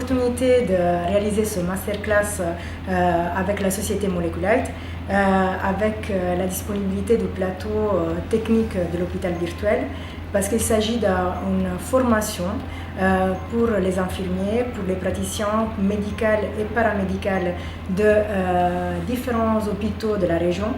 l'opportunité de réaliser ce masterclass avec la société Moleculite, avec la disponibilité du plateau technique de l'hôpital virtuel, parce qu'il s'agit d'une formation pour les infirmiers, pour les praticiens médicaux et paramédicaux de différents hôpitaux de la région.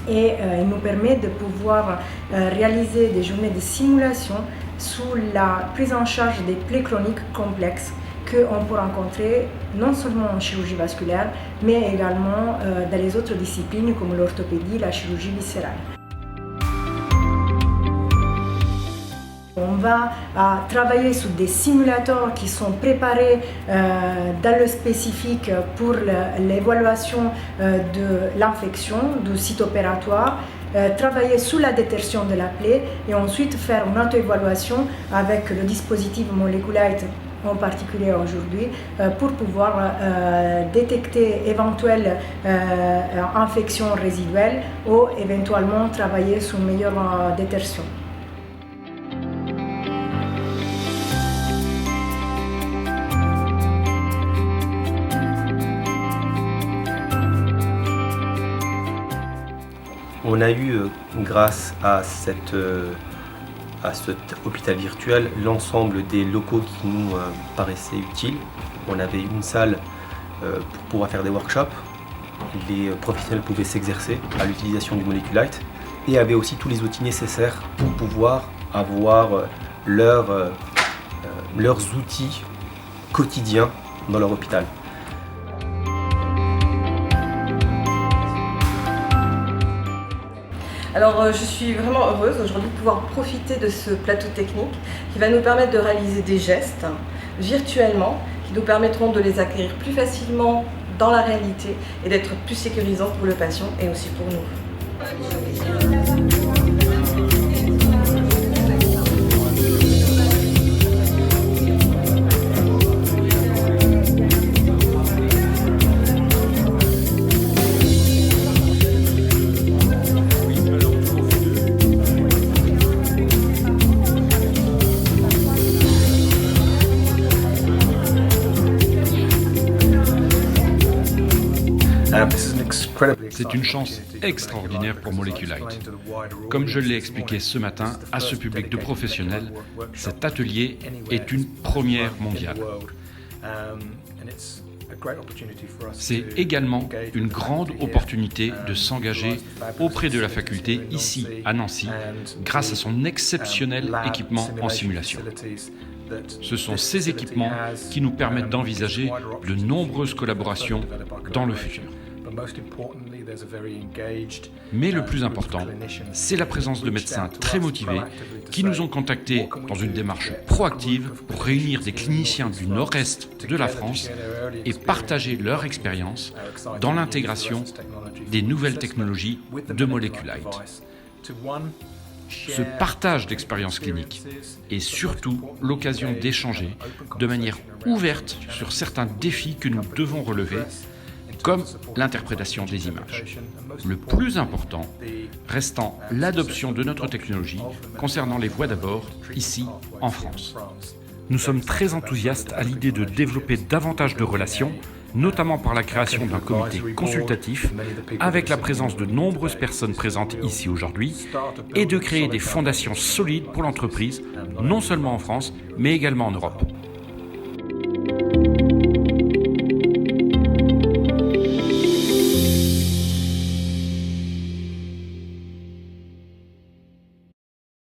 Et il nous permet de pouvoir réaliser des journées de simulation sous la prise en charge des plaies chroniques complexes qu'on peut rencontrer non seulement en chirurgie vasculaire, mais également dans les autres disciplines comme l'orthopédie, la chirurgie viscérale. On va travailler sur des simulateurs qui sont préparés dans le spécifique pour l'évaluation de l'infection du site opératoire, travailler sous la détection de la plaie et ensuite faire une auto-évaluation avec le dispositif Moleculite en particulier aujourd'hui pour pouvoir détecter éventuelles infections résiduelles ou éventuellement travailler sur une meilleure détection. On a eu, grâce à cet hôpital virtuel, l'ensemble des locaux qui nous paraissaient utiles. On avait une salle pour pouvoir faire des workshops. Les professionnels pouvaient s'exercer à l'utilisation du Moleculite et avaient aussi tous les outils nécessaires pour pouvoir avoir leurs outils quotidiens dans leur hôpital. Alors je suis vraiment heureuse aujourd'hui de pouvoir profiter de ce plateau technique qui va nous permettre de réaliser des gestes virtuellement qui nous permettront de les acquérir plus facilement dans la réalité et d'être plus sécurisants pour le patient et aussi pour nous. C'est une chance extraordinaire pour Moleculite. Comme je l'ai expliqué ce matin à ce public de professionnels, cet atelier est une première mondiale. C'est également une grande opportunité de s'engager auprès de la faculté ici à Nancy grâce à son exceptionnel équipement en simulation. Ce sont ces équipements qui nous permettent d'envisager de nombreuses collaborations dans le futur. Mais le plus important, c'est la présence de médecins très motivés qui nous ont contactés dans une démarche proactive pour réunir des cliniciens du nord-est de la France et partager leur expérience dans l'intégration des nouvelles technologies de Moleculite. Ce partage d'expériences cliniques est surtout l'occasion d'échanger de manière ouverte sur certains défis que nous devons relever, comme l'interprétation des images. Le plus important restant l'adoption de notre technologie concernant les voies d'abord ici en France. Nous sommes très enthousiastes à l'idée de développer davantage de relations, notamment par la création d'un comité consultatif avec la présence de nombreuses personnes présentes ici aujourd'hui et de créer des fondations solides pour l'entreprise, non seulement en France, mais également en Europe.